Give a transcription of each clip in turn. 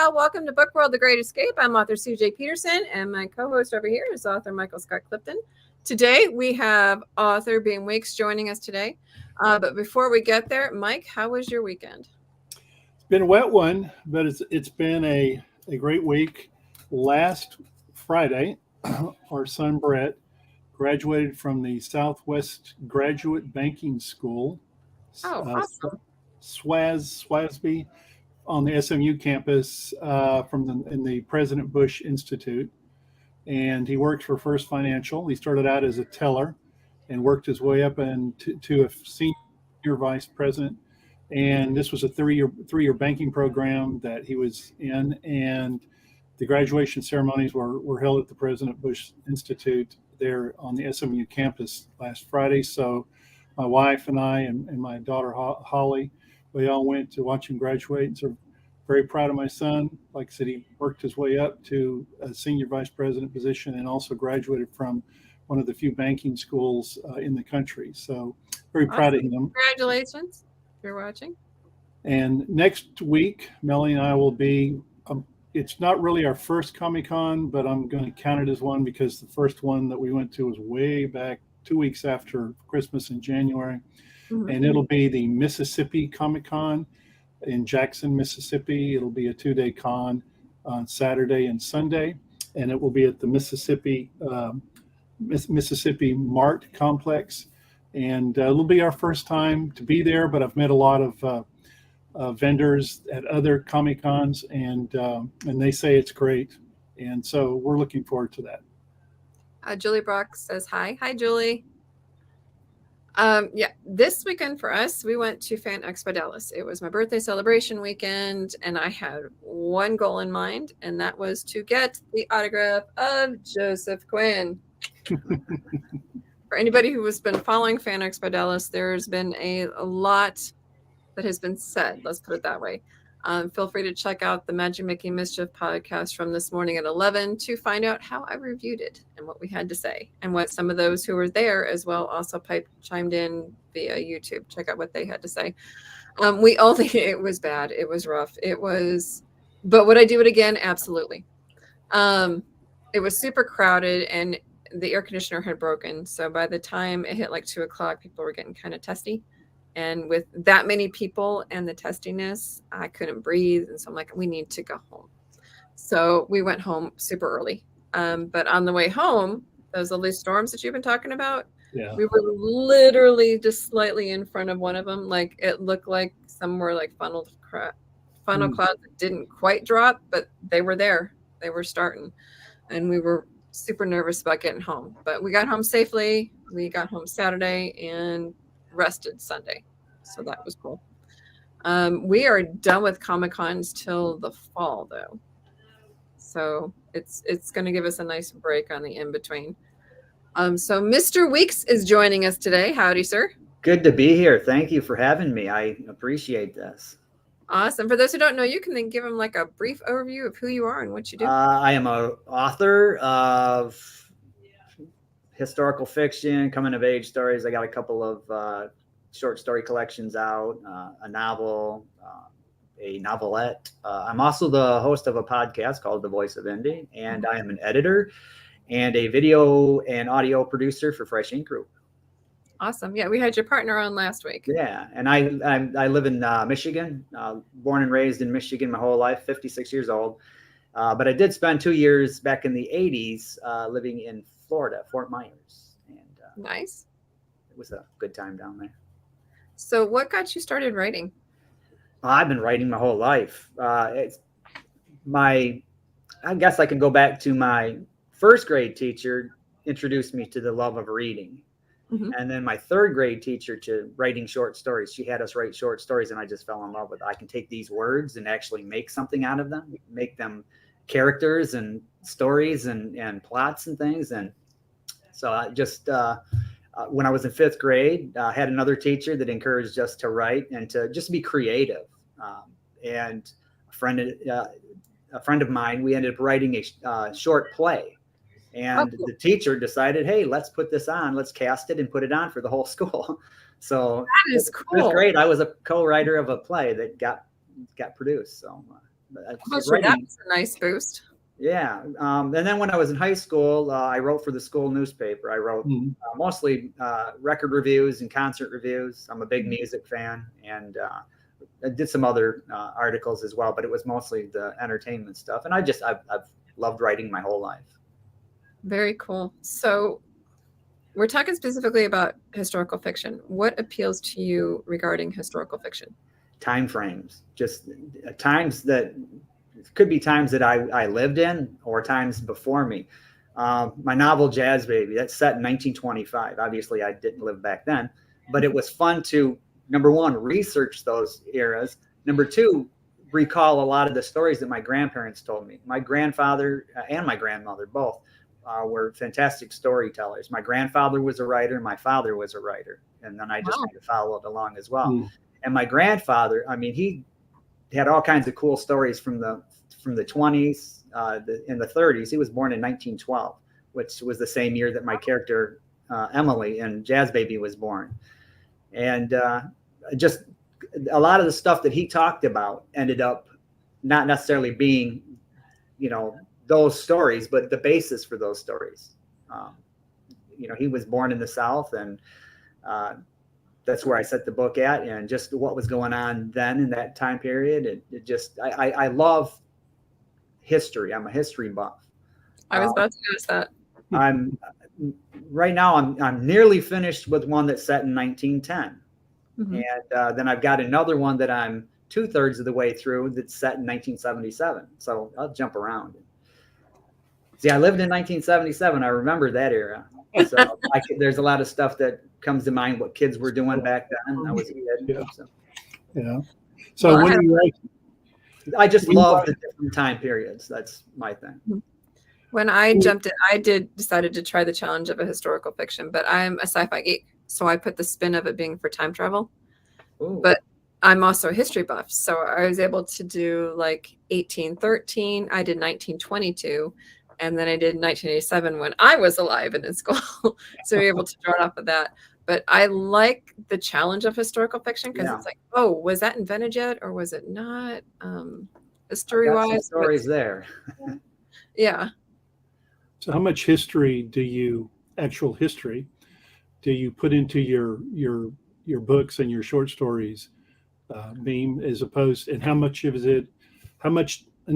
gal. Welcome to Book World, The Great Escape. I'm author CJ Peterson, and my co-host over here is author Michael Scott Clifton. Today, we have author Beem Weeks joining us today. But before we get there, Mike, how was your weekend? It's been a wet one, but it's been a great week. Last Friday, our son Brett graduated from the Southwest Graduate Banking School, Awesome. SWASB, on the SMU campus in the President Bush Institute. And he worked for First Financial. He started out as a teller and worked his way up to a senior vice president. And this was a three-year banking program that he was in. And the graduation ceremonies were held at the President Bush Institute there on the SMU campus last Friday. So my wife and I and my daughter Holly, we all went to watch him graduate. And so very proud of my son. Like I said, he worked his way up to a senior vice president position and also graduated from one of the few banking schools in the country. So very proud of him. Congratulations if you're watching. And next week, Melanie and I will be, it's not really our first Comic-Con, but I'm going to count it as one because the first one that we went to was way back 2 weeks after Christmas in January. Mm-hmm. And it'll be the Mississippi Comic-Con in Jackson, Mississippi. It'll be a 2-day con on Saturday and Sunday, and it will be at the Mississippi Mart Complex. And it'll be our first time to be there, but I've met a lot of vendors at other Comic-Cons, and they say it's great. And so we're looking forward to that. Julie Brock says hi. Hi, Julie. This weekend for us, we went to Fan Expo Dallas. It was my birthday celebration weekend, and I had one goal in mind, and that was to get the autograph of Joseph Quinn. For anybody who has been following Fan Expo Dallas, there's been a lot that has been said. Let's put it that way. Feel free to check out the Magic Making Mischief podcast from this morning at 11 to find out how I reviewed it and what we had to say and what some of those who were there as well also chimed in via YouTube. Check out what they had to say. We all think it was bad. It was rough. But would I do it again? Absolutely. It was super crowded and the air conditioner had broken. So by the time it hit like 2:00, people were getting kind of testy. And with that many people and the testiness, I couldn't breathe. And so I'm like, we need to go home. So we went home super early. But on the way home, those lovely storms that you've been talking about, yeah, we were literally just slightly in front of one of them. Like it looked like some were like funnel clouds that didn't quite drop, but they were there. They were starting. And we were super nervous about getting home. But we got home safely. We got home Saturday and rested Sunday, so that was cool. We are done with Comic-Cons till the fall though, so it's going to give us a nice break on the in-between. So Mr. Weeks is joining us today. Howdy, sir. Good to be here. Thank you for having me. I appreciate this. Awesome. For those who don't know, you can then give them like a brief overview of who you are and what you do. I am an author of historical fiction, coming of age stories. I got a couple of short story collections out, a novel, a novelette. I'm also the host of a podcast called The Voice of Indie, and I am an editor and a video and audio producer for Fresh Ink Group. Awesome. Yeah, we had your partner on last week. Yeah, and I live in Michigan, born and raised in Michigan my whole life, 56 years old. But I did spend 2 years back in the 80s living in Florida, Fort Myers. And nice. It was a good time down there. So what got you started writing? I've been writing my whole life. I guess I can go back to my first grade teacher introduced me to the love of reading. Mm-hmm. And then my third grade teacher to writing short stories. She had us write short stories, and I just fell in love with it. I can take these words and actually make something out of them, make them characters and stories and plots and things. And so I just, when I was in fifth grade, I had another teacher that encouraged us to write and to just be creative. And a friend of mine, we ended up writing a short play. And the teacher decided, hey, let's put this on. Let's cast it and put it on for the whole school. So that is cool. It was great. I was a co-writer of a play that got produced. So I'm sure that was a nice boost. Yeah. And then when I was in high school, I wrote for the school newspaper. I wrote mostly record reviews and concert reviews. I'm a big music fan, and I did some other articles as well, but it was mostly the entertainment stuff. And I've loved writing my whole life. Very cool. So we're talking specifically about historical fiction. What appeals to you regarding historical fiction? Time frames, just times that could be times that I lived in or times before me. My novel Jazz Baby, that's set in 1925. Obviously, I didn't live back then, but it was fun to, number one, research those eras. Number two, recall a lot of the stories that my grandparents told me. My grandfather and my grandmother both were fantastic storytellers. My grandfather was a writer. My father was a writer. And then I just kind of followed along as well. And my grandfather, I mean, he had all kinds of cool stories from the 20s, in the 30s. He was born in 1912, which was the same year that my character Emily in Jazz Baby was born. And just a lot of the stuff that he talked about ended up not necessarily being, those stories, but the basis for those stories. He was born in the South, and that's where I set the book at, and just what was going on then in that time period. I love history. I'm a history buff. I was about to ask that. Right now I'm nearly finished with one that's set in 1910. And then I've got another one that I'm 2/3 of the way through that's set in 1977. So I'll jump around. See, I lived in 1977. I remember that era. So there's a lot of stuff that comes to mind, what kids were doing back then. I was a kid. So when you write, I just love the different time periods. That's my thing. When I jumped in, I decided to try the challenge of a historical fiction, but I'm a sci-fi geek. So I put the spin of it being for time travel. Ooh. But I'm also a history buff. So I was able to do like 1813. I did 1922. And then I did 1987 when I was alive and in school. So you're able to draw it off of that. But I like the challenge of historical fiction because it's like, oh, was that invented yet or was it not? History-wise. Stories there. Yeah. So how much history actual history, do you put into your books and your short stories, Beem, as opposed, and how much, in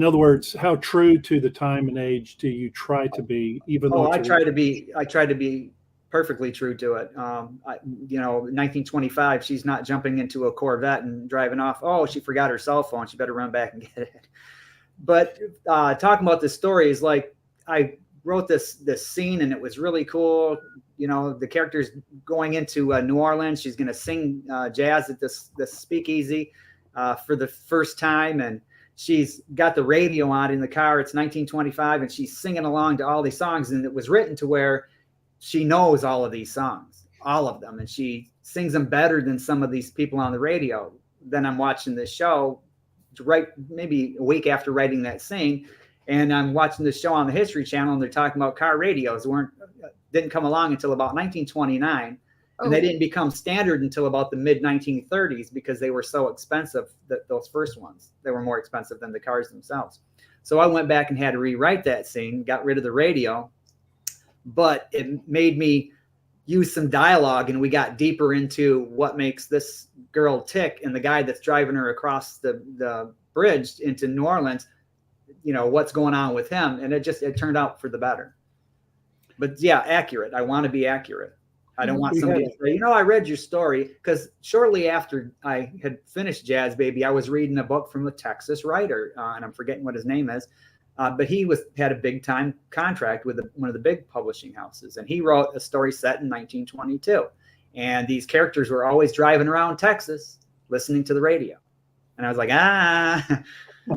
other words, how true to the time and age do you try to be, even though I try to be perfectly true to it. 1925, she's not jumping into a Corvette and driving off. Oh, she forgot her cell phone. She better run back and get it. But talking about the story is like, I wrote this scene and it was really cool. The character's going into New Orleans. She's going to sing jazz at this speakeasy for the first time. And she's got the radio on in the car. It's 1925 and she's singing along to all these songs. And it was written to where she knows all of these songs, all of them. And she sings them better than some of these people on the radio. Then I'm watching this show maybe a week after writing that scene. And I'm watching this show on the History Channel, and they're talking about car radios. Didn't come along until about 1929, and they didn't become standard until about the mid 1930s because they were so expensive. Those first ones, they were more expensive than the cars themselves. So I went back and had to rewrite that scene, got rid of the radio, but it made me use some dialogue, and we got deeper into what makes this girl tick, and the guy that's driving her across the bridge into New Orleans. What's going on with him, and it turned out for the better. But yeah, accurate. I want to be accurate. I don't want somebody to say, I read your story, because shortly after I had finished Jazz Baby, I was reading a book from a Texas writer, and I'm forgetting what his name is, but he had a big time contract with one of the big publishing houses, and he wrote a story set in 1922, and these characters were always driving around Texas listening to the radio, and I was like,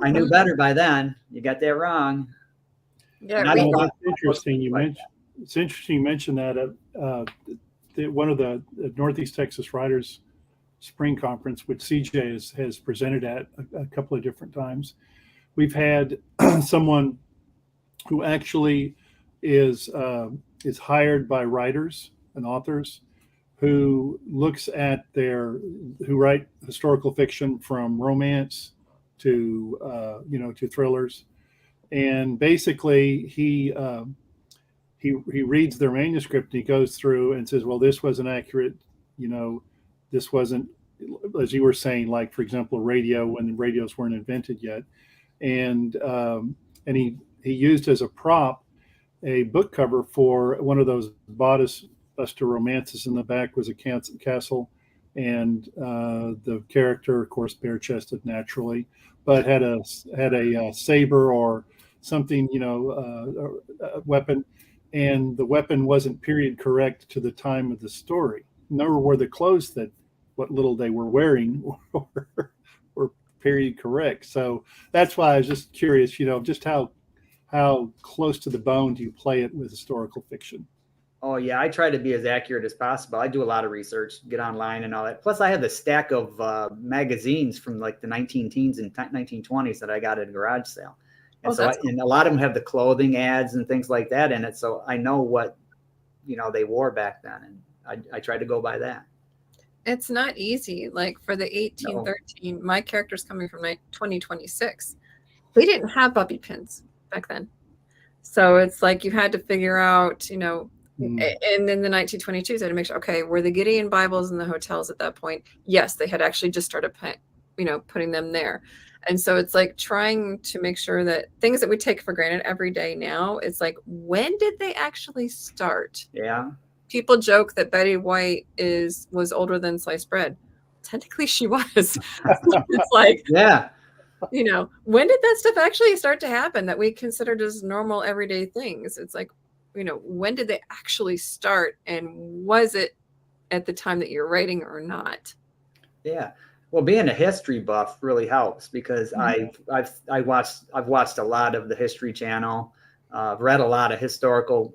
I knew better by then. You got that wrong. Yeah, it's interesting you mentioned. It's interesting you mentioned that one of the Northeast Texas Writers Spring Conference, which CJ has presented at a couple of different times. We've had someone who actually is hired by writers and authors who write historical fiction from romance to to thrillers. And basically, he reads their manuscript and he goes through and says, well, this wasn't accurate, this wasn't, as you were saying, like, for example, radio, when radios weren't invented yet. And he used as a prop a book cover for one of those bodice buster romances. In the back was a castle, and the character, of course, bare chested naturally, but had a saber or something, a weapon, and the weapon wasn't period correct to the time of the story. Nor were the clothes that what little they were wearing were period correct. So that's why I was just curious, just how close to the bone do you play it with historical fiction? Oh yeah, I try to be as accurate as possible. I do a lot of research, get online and all that. Plus, I have the stack of magazines from like the 19-teens and 1920s that I got at a garage sale. And and a lot of them have the clothing ads and things like that in it. So I know what, they wore back then. And I try to go by that. It's not easy. Like for the 1813, my character's coming from 2026. We didn't have bobby pins back then. So it's like you had to figure out, and then the 1922s, I had to make sure, okay, were the Gideon Bibles in the hotels at that point? Yes, they had actually just started, putting them there. And so it's like trying to make sure that things that we take for granted every day now, it's like, when did they actually start? Yeah. People joke that Betty White was older than sliced bread. Technically, she was. It's like, yeah. When did that stuff actually start to happen that we considered as normal everyday things? It's like, when did they actually start, and was it at the time that you're writing or not? Yeah. Well, being a history buff really helps because I've watched a lot of the History Channel. I've read a lot of historical,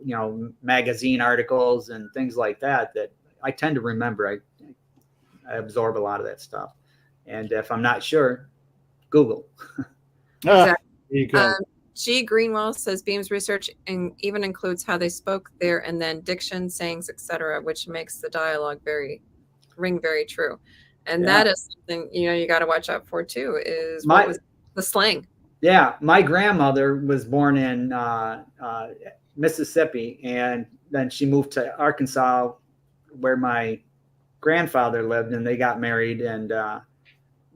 magazine articles and things like that I tend to remember. I absorb a lot of that stuff. And if I'm not sure, Google. Exactly. There you go. G. Greenwell says Beem's research even includes how they spoke there, and then diction, sayings, etc., which makes the dialogue ring very true. And that is something, you got to watch out for too, is what was the slang. Yeah. My grandmother was born in Mississippi, and then she moved to Arkansas where my grandfather lived, and they got married. And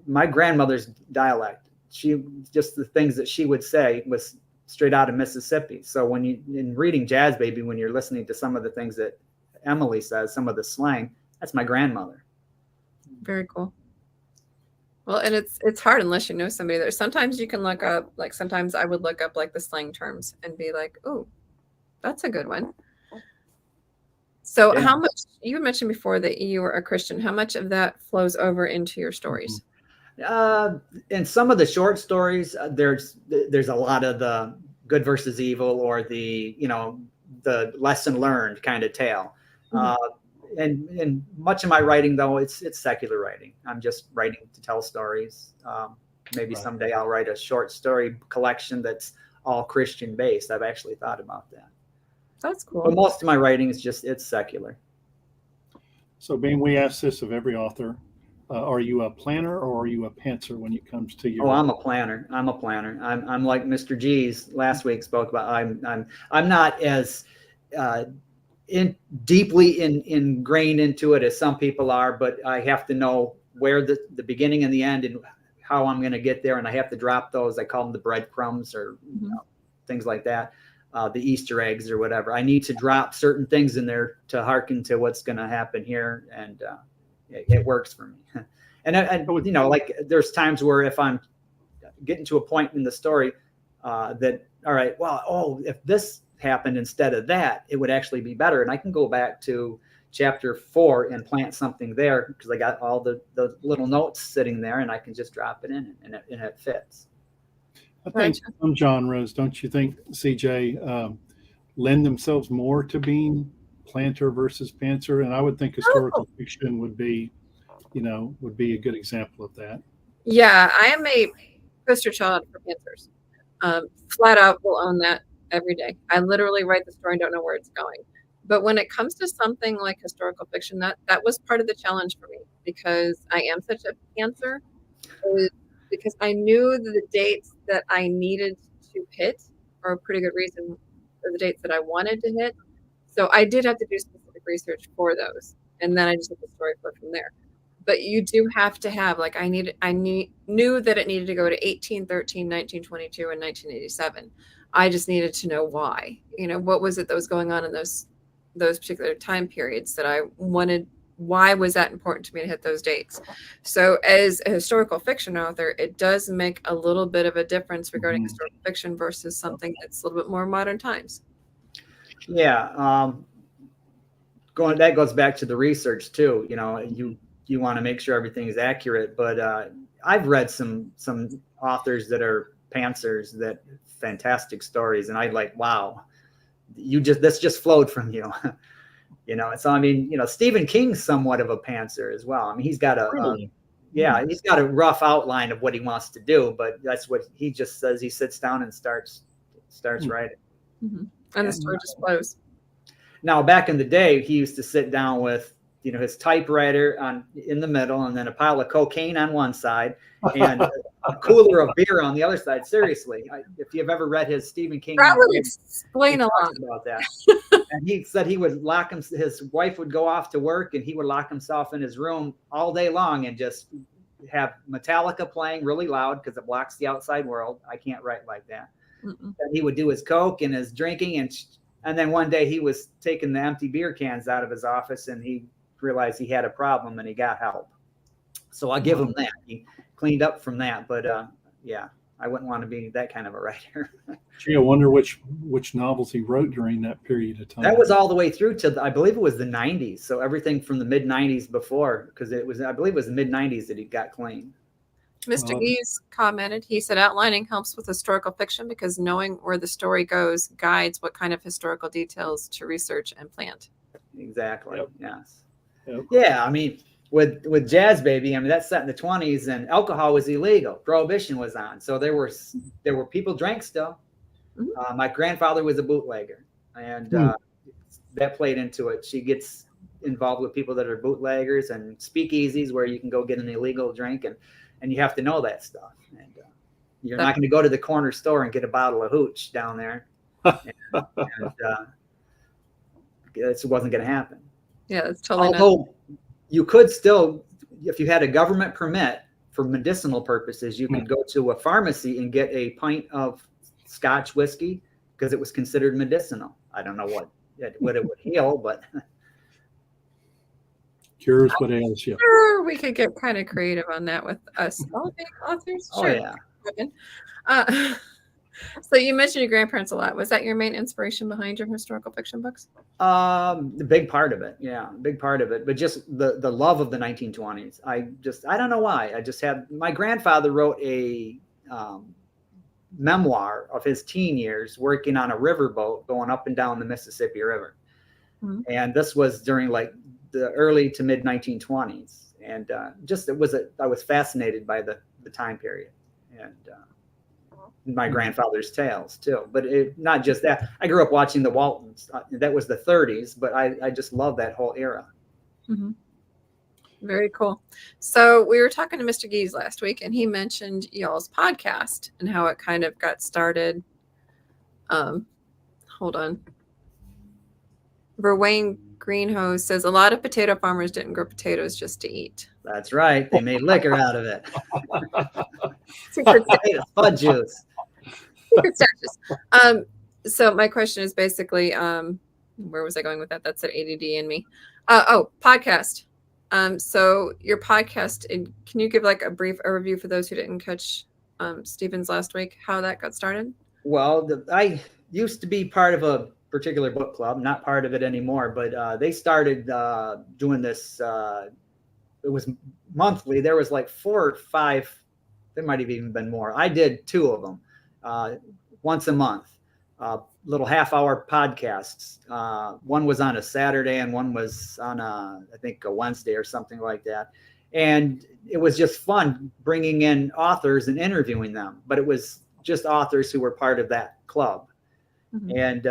my grandmother's dialect, just the things that she would say was straight out of Mississippi. So in reading Jazz Baby, when you're listening to some of the things that Emily says, some of the slang, that's my grandmother. Very cool. Well, and it's hard unless you know somebody there. Sometimes you can look up, like sometimes I would look up like the slang terms and be like, oh, that's a good one. So how much, you mentioned before that you were a Christian, how much of that flows over into your stories? In some of the short stories, there's a lot of the good versus evil, or the lesson learned kind of tale. And much of my writing, though, it's secular writing. I'm just writing to tell stories. Maybe someday I'll write a short story collection that's all Christian based. I've actually thought about that. That's cool. But most of my writing is it's secular. So, Beem, we ask this of every author. Are you a planner or are you a pantser when it comes to your? Oh, I'm a planner. I'm like Mr. G's last week spoke about. I'm not as deeply ingrained into it as some people are, but I have to know where the beginning and the end and how I'm going to get there, and I have to drop those. I call them the breadcrumbs, or things like that, the Easter eggs or whatever. I need to drop certain things in there to hearken to what's going to happen here, and it works for me. And like there's times where if I'm getting to a point in the story that, all right, well, if this happened instead of that, it would actually be better. And I can go back to chapter 4 and plant something there because I got all the little notes sitting there, and I can just drop it in and it fits. I think some genres, don't you think, CJ, lend themselves more to being planter versus pantser? And I would think historical fiction would be a good example of that. Yeah, I am a poster child for pantsers. Flat out will own that every day. I literally write the story and don't know where it's going. But when it comes to something like historical fiction, that was part of the challenge for me, because I am such a pantser. because I knew the dates that I needed to hit, or a pretty good reason for the dates that I wanted to hit. So I did have to do specific research for those, and then I just hit the story flow from there. But you do have to have, like, knew that it needed to go to 1813, 1922, and 1987. I just needed to know why. What was it that was going on in those particular time periods that I wanted. Why was that important to me to hit those dates? So as a historical fiction author, it does make a little bit of a difference regarding historical fiction versus something that's a little bit more modern times. Yeah. That goes back to the research too. You want to make sure everything is accurate, but I've read some authors that are pantsers that fantastic stories, and I like, wow, this just flowed from you. So I mean, Stephen King's somewhat of a pantser as well. I mean, he's got he's got a rough outline of what he wants to do, but that's what he just says. He sits down and starts writing, and the story just flows. Now, back in the day, he used to sit down with his typewriter in the middle, and then a pile of cocaine on one side and a cooler of beer on the other side. Seriously, if you've ever read his Stephen King, that would explain a lot about that. And he said he would lock him. His wife would go off to work, and he would lock himself in his room all day long and just have Metallica playing really loud because it blocks the outside world. I can't write like that. And he would do his coke and his drinking, and then one day he was taking the empty beer cans out of his office, and he realized he had a problem, and he got help. So I'll give him that. He cleaned up from that, but I wouldn't want to be that kind of a writer. Gee, I wonder which novels he wrote during that period of time. That was all the way through to I believe it was the 90s. So everything from the mid 90s before, because I believe it was the mid 90s that he got clean. Mr. Geese commented, he said, outlining helps with historical fiction because knowing where the story goes guides what kind of historical details to research and plant. Exactly. Yep. Yes. Yep. Yeah. I mean, with Jazz Baby, I mean, that's set in the 20s, and alcohol was illegal. Prohibition was on. So there were people drank still. My grandfather was a bootlegger, and that played into it. She gets involved with people that are bootleggers and speakeasies where you can go get an illegal drink, and you have to know that stuff. And you're not going to go to the corner store and get a bottle of hooch down there. It wasn't going to happen. Yeah, it's totally Although you could still, if you had a government permit for medicinal purposes, you could go to a pharmacy and get a pint of Scotch whiskey because it was considered medicinal. I don't know what it would heal, but cures what ails you. Sure, we could get kind of creative on that with us authors. Oh sure. yeah. So you mentioned your grandparents a lot. Was that your main inspiration behind your historical fiction books? The big part of it. Yeah, big part of it. But just the love of the 1920s. I don't know why. I just had, my grandfather wrote a memoir of his teen years working on a riverboat going up and down the Mississippi River. And this was during like the early to mid 1920s. And I was fascinated by the time period. And my grandfather's tales too, but not just that. I grew up watching the Waltons. That was the 30s, but I just love that whole era. Very cool. So we were talking to Mr. Geese last week, and he mentioned y'all's podcast and how it kind of got started. Hold on. Verwayne Greenhose says a lot of potato farmers didn't grow potatoes just to eat. That's right. They made liquor out of it. Fud juice. So my question is basically, where was I going with that? That's an ADD in me. Podcast. So your podcast, can you give like a brief overview for those who didn't catch Stephen's last week, how that got started? Well, I used to be part of a particular book club, not part of it anymore, but they started doing this. It was monthly. There was like 4 or 5. There might have even been more. I did 2 of them once a month, little half-hour podcasts. One was on a Saturday and one was on I think a Wednesday or something like that. And it was just fun bringing in authors and interviewing them, but it was just authors who were part of that club. And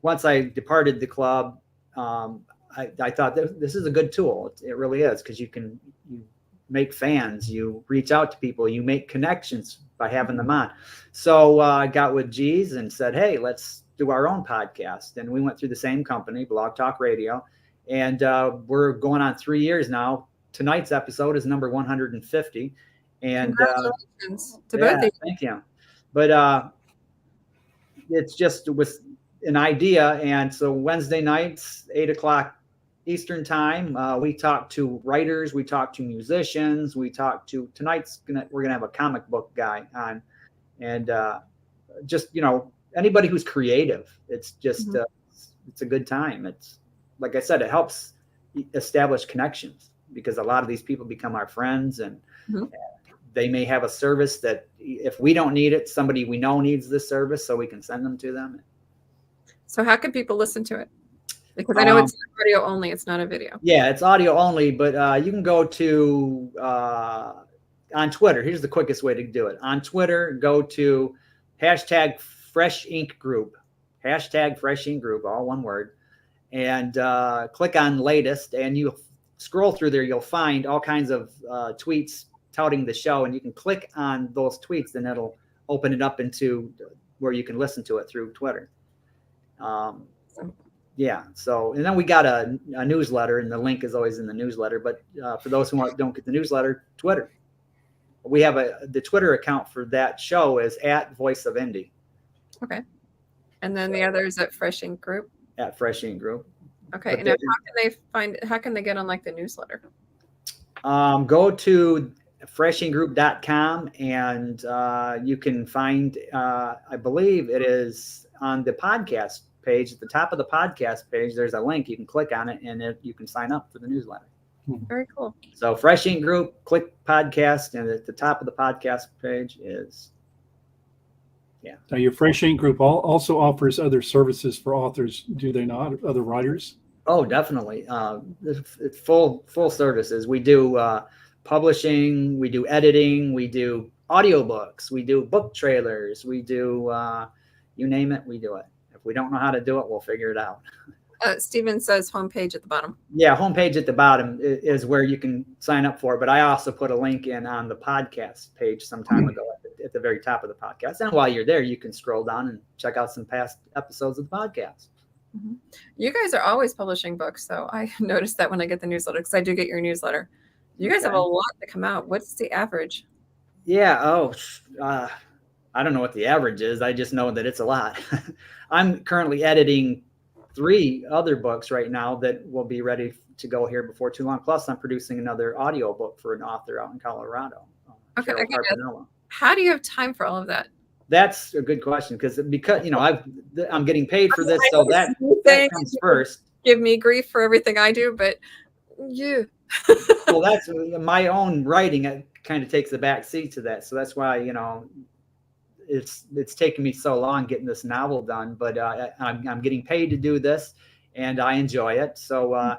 once I departed the club, I thought this is a good tool. It really is, because you make fans, you reach out to people, you make connections by having them on. So I got with G's and said, hey, let's do our own podcast. And we went through the same company, Blog Talk Radio, and we're going on 3 years now. Tonight's episode is number 150. And congratulations to both of you. thank you. But it's just with an idea. And so Wednesday nights, 8:00 Eastern time, we talk to writers, we talk to musicians, we talk to, we're gonna have a comic book guy on, and just, you know, anybody who's creative. It's just it's a good time. It's, like I said, it helps establish connections, because a lot of these people become our friends, and they may have a service that if we don't need it, somebody we know needs this service, so we can send them to them. So how can people listen to it? Because I know it's audio only, it's not a video. Yeah, it's audio only, but you can go to on Twitter. Here's the quickest way to do it. On Twitter, go to #FreshInkGroup, #FreshInkGroup, all one word, and click on latest, and you scroll through there. You'll find all kinds of tweets touting the show, and you can click on those tweets, and it'll open it up into where you can listen to it through Twitter. Yeah. So, and then we got a newsletter, and the link is always in the newsletter. But for those who don't get the newsletter, Twitter. We have the Twitter account for that show is @VoiceOfIndie. Okay. And then the other is at Fresh Ink Group. Fresh Ink Group. Okay. But and how can they get on like the newsletter? Go to freshinggroup.com, and you can find, I believe it is on the podcast page. At the top of the podcast page, there's a link. You can click on it, and you can sign up for the newsletter. Very cool. So Fresh Ink Group, click podcast, and at the top of the podcast page is, Now, your Fresh Ink Group also offers other services for authors, do they not? Other writers? Oh, definitely. It's full services. We do publishing, we do editing, we do audiobooks, we do book trailers, we do you name it, we do it. If we don't know how to do it, we'll figure it out. Steven says homepage at the bottom. Yeah, homepage at the bottom is where you can sign up for. But I also put a link in on the podcast page some time ago at the very top of the podcast. And while you're there, you can scroll down and check out some past episodes of the podcast. You guys are always publishing books, so I noticed that when I get the newsletter, because I do get your newsletter. You guys have a lot to come out. What's the average? Yeah. I don't know what the average is. I just know that it's a lot. I'm currently editing 3 other books right now that will be ready to go here before too long. Plus, I'm producing another audio book for an author out in Colorado. Okay. How do you have time for all of that? That's a good question, because you know, I'm getting paid for this, so that comes first. Give me grief for everything I do, but you. Well, that's my own writing. It kind of takes the back seat to that, so that's why, you know, it's taken me so long getting this novel done. But I'm getting paid to do this, and I enjoy it. So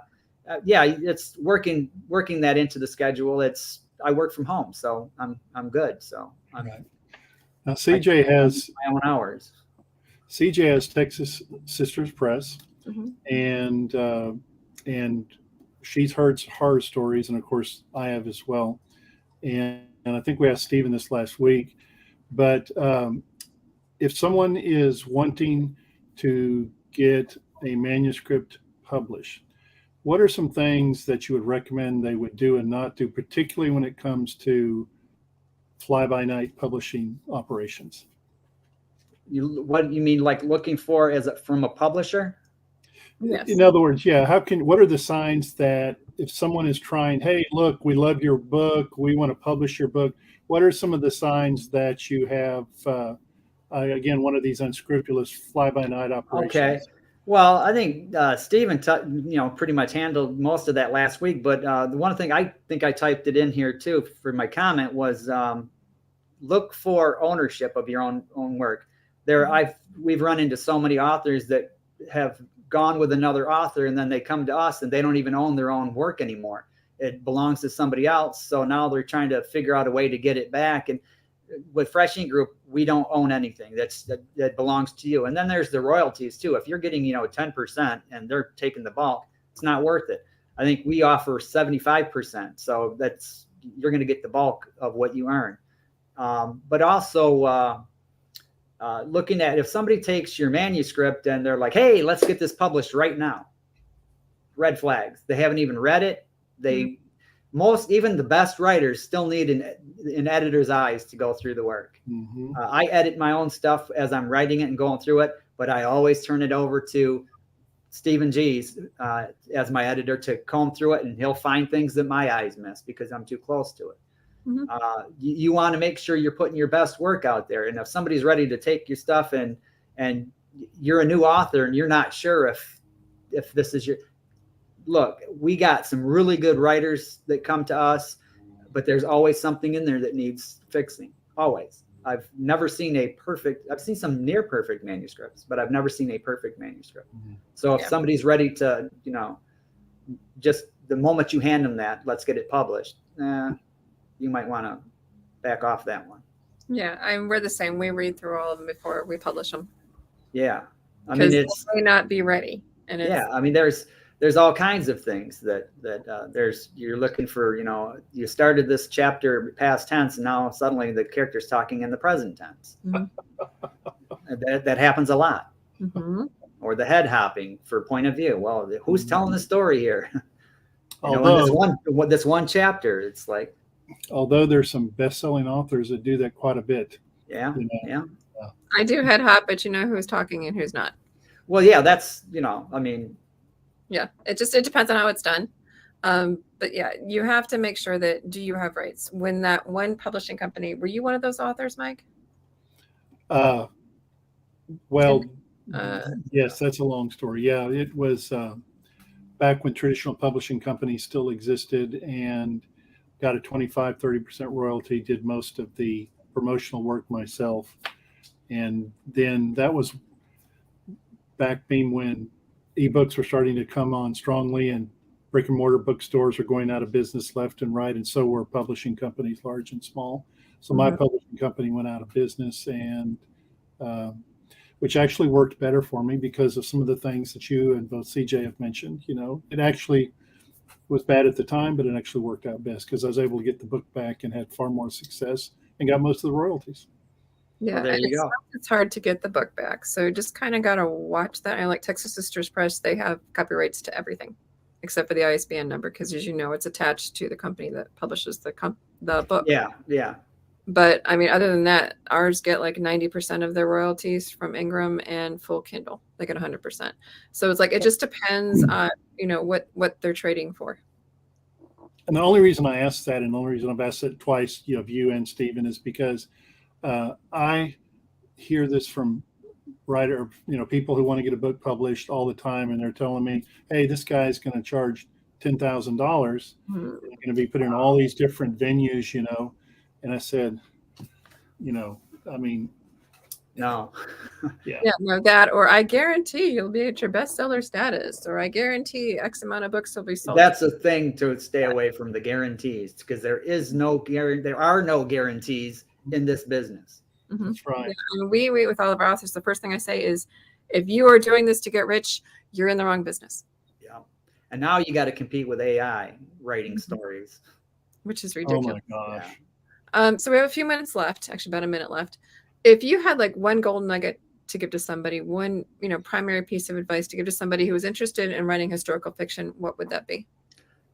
yeah, it's working that into the schedule. I work from home, so I'm good. So Now, CJ has my own hours. CJ has Texas Sisters Press, and she's heard horror stories, and of course I have as well. And I think we asked Stephen this last week, but if someone is wanting to get a manuscript published, what are some things that you would recommend they would do and not do, particularly when it comes to fly-by-night publishing operations? What you mean, like looking for from a publisher? Yes. In other words, what are the signs that if someone is trying, hey, look, we love your book, we want to publish your book, what are some of the signs that you have, again, one of these unscrupulous fly-by-night operations? Okay. Well, I think Stephen, pretty much handled most of that last week. But the one thing I think I typed it in here too for my comment was look for ownership of your own work. We've run into so many authors that have gone with another author, and then they come to us and they don't even own their own work anymore. It belongs to somebody else. So now they're trying to figure out a way to get it back. And with Fresh Ink Group, we don't own anything that belongs to you. And then there's the royalties too. If you're getting 10% and they're taking the bulk, it's not worth it. I think we offer 75%. So you're going to get the bulk of what you earn. But also looking at if somebody takes your manuscript and they're like, hey, let's get this published right now. Red flags. They haven't even read it. They even the best writers still need an editor's eyes to go through the work. I edit my own stuff as I'm writing it and going through it, but I always turn it over to Stephen G's as my editor to comb through it, and he'll find things that my eyes miss because I'm too close to it. You want to make sure you're putting your best work out there. And if somebody's ready to take your stuff and you're a new author and you're not sure if this is your look, we got some really good writers that come to us, but there's always something in there that needs fixing. Always. I've never seen I've seen some near perfect manuscripts, but I've never seen a perfect manuscript. So if somebody's ready to, just the moment you hand them that, let's get it published, you might want to back off that one. Yeah, we're the same. We read through all of them before we publish them. Yeah. I mean, it may not be ready. And I mean, there's all kinds of things that you're looking for, you started this chapter past tense and now suddenly the character's talking in the present tense. That happens a lot. Or the head hopping for point of view. Well, who's telling the story here? This one chapter, it's like, although there's some best-selling authors that do that quite a bit. Yeah. I do head hop, but you know who's talking and who's not. Well, yeah, that's, I mean, yeah, it depends on how it's done. But yeah, you have to make sure that, do you have rights? When that one publishing company, were you one of those authors, Mike? Well, yes, that's a long story. Yeah, it was back when traditional publishing companies still existed, and got a 25-30% royalty, did most of the promotional work myself. And then that was back Beem when ebooks were starting to come on strongly and brick and mortar bookstores were going out of business left and right. And so were publishing companies, large and small. So my publishing company went out of business, and which actually worked better for me because of some of the things that you and both CJ have mentioned. It actually was bad at the time, but it actually worked out best because I was able to get the book back and had far more success and got most of the royalties. Yeah, well, there you go. It's hard to get the book back. So just kind of got to watch that. I like Texas Sisters Press. They have copyrights to everything except for the ISBN number because, as you know, it's attached to the company that publishes the book. Yeah. But I mean, other than that, ours get like 90% of their royalties from Ingram, and full Kindle. They get 100%. So it's like, it just depends on, what they're trading for. And the only reason I asked that, and the only reason I've asked it twice, of you and Stephen, is because I hear this from people who want to get a book published all the time, and they're telling me, hey, this guy's going to charge $10,000. They're going to be put in all these different venues, And I said, I mean, no. Yeah, no, that, or I guarantee you'll be at your bestseller status, or I guarantee X amount of books will be sold. That's a thing to stay away from, the guarantees, because there are no guarantees in this business. That's right. Yeah, and we with all of our authors, the first thing I say is, if you are doing this to get rich, you're in the wrong business. Yeah. And now you got to compete with AI writing stories, which is ridiculous. Oh my gosh. Yeah. So we have a few minutes left, actually about a minute left. If you had like one golden nugget to give to somebody, one, primary piece of advice to give to somebody who is interested in writing historical fiction, what would that be?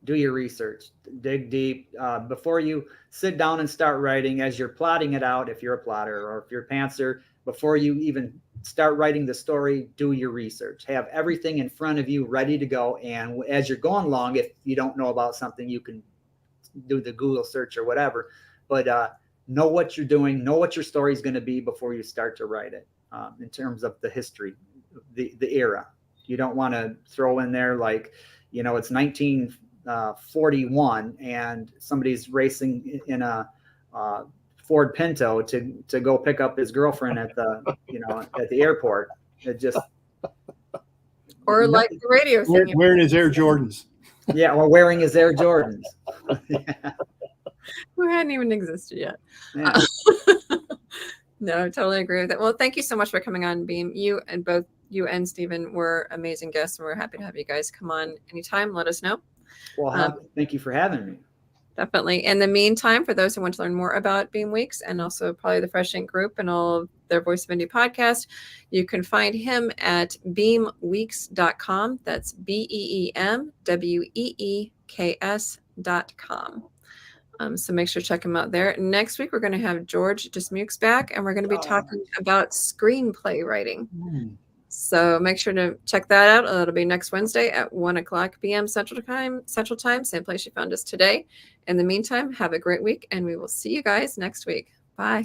Do your research, dig deep before you sit down and start writing. As you're plotting it out, if you're a plotter or if you're a pantser, before you even start writing the story, do your research. Have everything in front of you ready to go. And as you're going along, if you don't know about something, you can do the Google search or whatever. But know what you're doing, know what your story is going to be before you start to write it. In terms of the history, the era, you don't want to throw in there like, it's 1941 and somebody's racing in a Ford Pinto to go pick up his girlfriend at the at the airport. It just like the radio thing, wearing his Air Jordans. Yeah, or wearing his Air Jordans. Yeah. Who hadn't even existed yet. Yeah. No, I totally agree with that. Well, thank you so much for coming on, Beem. Both you and Stephen were amazing guests, and we're happy to have you guys come on anytime. Let us know. Well, thank you for having me. Definitely. In the meantime, for those who want to learn more about Beem Weeks and also probably the Fresh Ink Group and all of their Voice of Indie podcast, you can find him at beemweeks.com. That's BEEMWEEKS.com. So make sure to check him out there. Next week, we're going to have George Dismukes back, and we're going to be talking about screenplay writing. So make sure to check that out. It'll be next Wednesday at 1:00 p.m. Central Time, same place you found us today. In the meantime, have a great week, and we will see you guys next week. Bye.